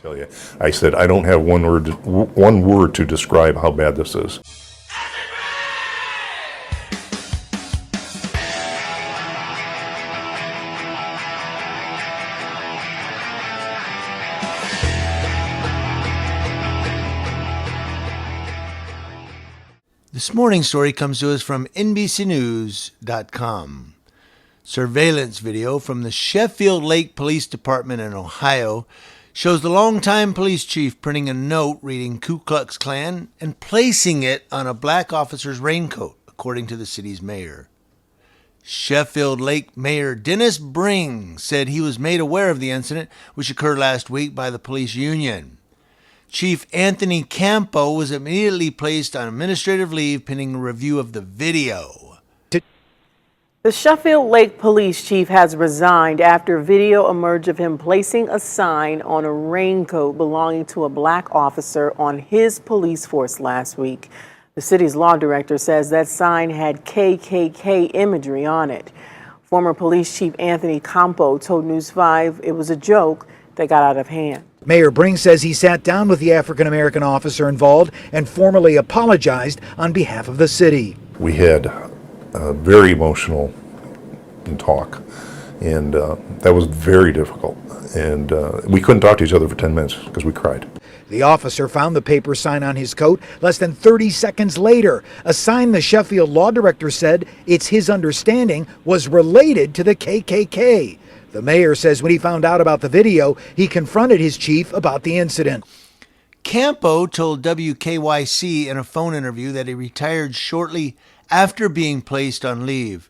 Tell you, I said, I don't have one word to describe how bad this is. This morning's story comes to us from NBCnews.com. Surveillance video from the Sheffield Lake Police Department in Ohio shows the longtime police chief printing a note reading Ku Klux Klan and placing it on a black officer's raincoat, according to the city's mayor. Sheffield Lake Mayor Dennis Bring said he was made aware of the incident, which occurred last week by the police union. Chief Anthony Campo was immediately placed on administrative leave pending a review of the video. The Sheffield Lake police chief has resigned after video emerged of him placing a sign on a raincoat belonging to a black officer on his police force last week. The city's law director says that sign had KKK imagery on it. Former police chief Anthony Campo told News 5 it was a joke that got out of hand. Mayor Bring says he sat down with the African-American officer involved and formally apologized on behalf of the city. We had very emotional talk, and that was very difficult. And we couldn't talk to each other for 10 minutes because we cried. The officer found the paper sign on his coat less than 30 seconds later, a sign the Sheffield law director said it's his understanding was related to the KKK. The mayor says when he found out about the video, he confronted his chief about the incident. Campo told WKYC in a phone interview that he retired shortly after being placed on leave.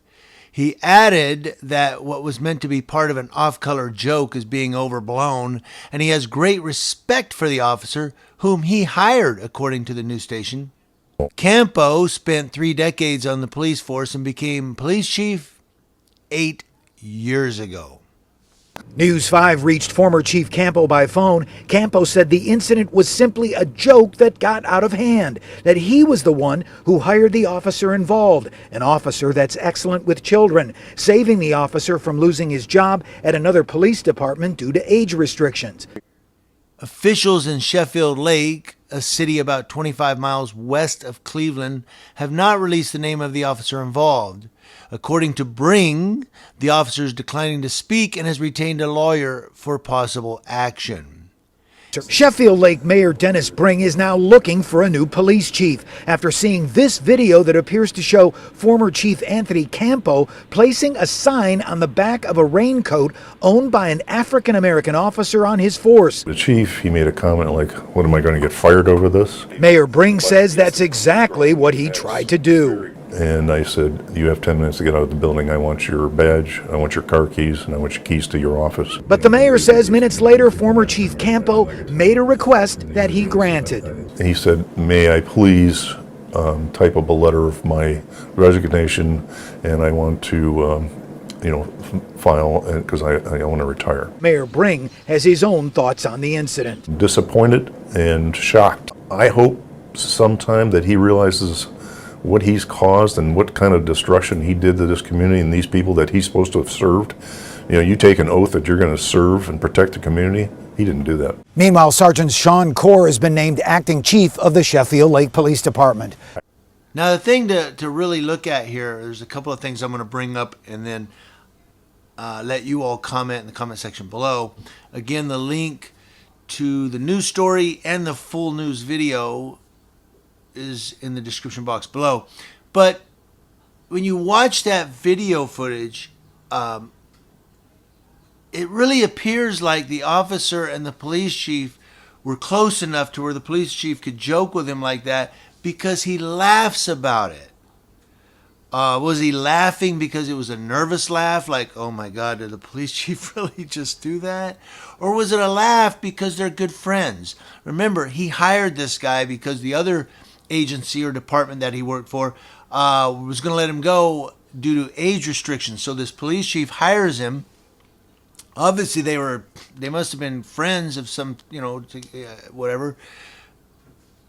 He added that what was meant to be part of an off-color joke is being overblown, and he has great respect for the officer whom he hired, according to the news station. Campo spent 3 decades on the police force and became police chief 8 years ago. News 5 reached former Chief Campo by phone. Campo said the incident was simply a joke that got out of hand, that he was the one who hired the officer involved, an officer that's excellent with children, saving the officer from losing his job at another police department due to age restrictions. Officials in Sheffield Lake, a city about 25 miles west of Cleveland, have not released the name of the officer involved. According to Bring, the officer is declining to speak and has retained a lawyer for possible action. Sheffield Lake Mayor Dennis Bring is now looking for a new police chief after seeing this video that appears to show former Chief Anthony Campo placing a sign on the back of a raincoat owned by an African-American officer on his force. The chief, he made a comment like, what, am I going to get fired over this? Mayor Bring says that's exactly what he tried to do. And I said, you have 10 minutes to get out of the building. I want your badge, I want your car keys, and I want your keys to your office. But the mayor says minutes later, former Chief Campo made a request that he granted. He said, may I please type up a letter of my resignation, and I want to, file, because I want to retire. Mayor Bring has his own thoughts on the incident. Disappointed and shocked. I hope sometime that he realizes what he's caused and what kind of destruction he did to this community and these people that he's supposed to have served. You take an oath that you're going to serve and protect the community. He didn't do that. Meanwhile, Sergeant Sean Corr has been named acting chief of the Sheffield Lake Police Department. Now, the thing to really look at here, there's a couple of things I'm going to bring up and then let you all comment in the comment section below. Again, the link to the news story and the full news video is in the description box below. But when you watch that video footage, it really appears like the officer and the police chief were close enough to where the police chief could joke with him like that because he laughs about it. Was he laughing because it was a nervous laugh, like, oh my God, did the police chief really just do that? Or was it a laugh because they're good friends? Remember, he hired this guy because the other agency or department that he worked for was going to let him go due to age restrictions. So this police chief hires him. Obviously, they must have been friends of some, whatever.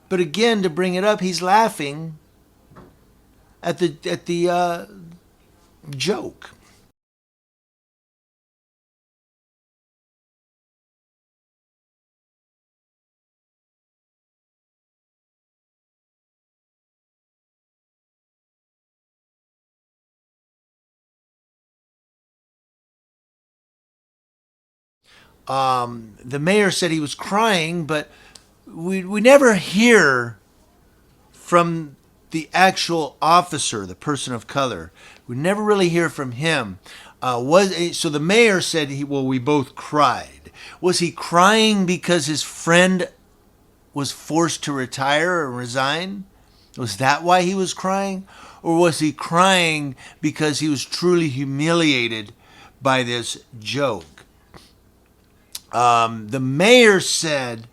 But again, to bring it up, he's laughing at the joke. The mayor said he was crying, but we never hear from the actual officer, the person of color. We never really hear from him. So the mayor said, we both cried. Was he crying because his friend was forced to retire or resign? Was that why he was crying? Or was he crying because he was truly humiliated by this joke? The mayor said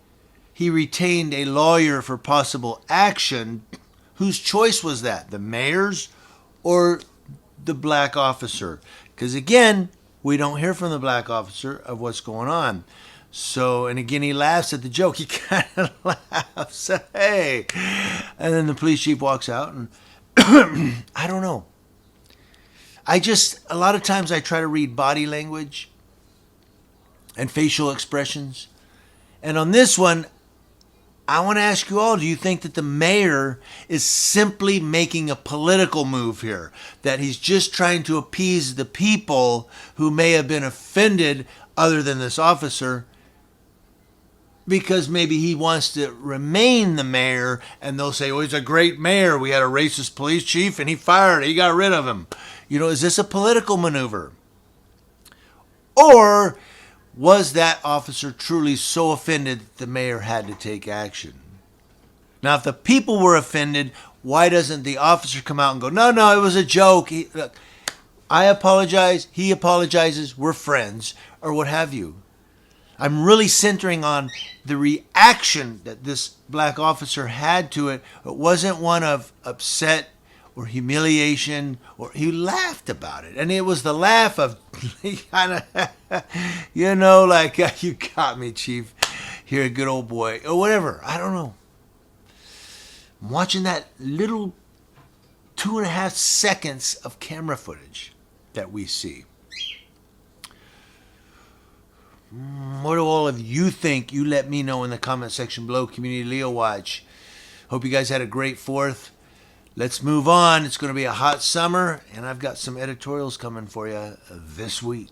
he retained a lawyer for possible action. Whose choice was that? The mayor's or the black officer? Because again, we don't hear from the black officer of what's going on. So, and again, he laughs at the joke. He kind of laughs. Hey. And then the police chief walks out and I don't know. A lot of times I try to read body language and facial expressions. And on this one, I want to ask you all, do you think that the mayor is simply making a political move here? That he's just trying to appease the people who may have been offended other than this officer, because maybe he wants to remain the mayor and they'll say, oh, he's a great mayor. We had a racist police chief and he fired. He got rid of him. Is this a political maneuver? Or was that officer truly so offended that the mayor had to take action? Now, if the people were offended, why doesn't the officer come out and go, no, it was a joke. Look, I apologize. He apologizes. We're friends, or what have you. I'm really centering on the reaction that this black officer had to it. It wasn't one of upset or humiliation, or he laughed about it. And it was the laugh of kind of, like, you got me, chief. You're a good old boy, or whatever. I don't know. I'm watching that little 2.5 seconds of camera footage that we see. What do all of you think? You let me know in the comment section below. Community Leo Watch. Hope you guys had a great 4th. Let's move on. It's going to be a hot summer, and I've got some editorials coming for you this week.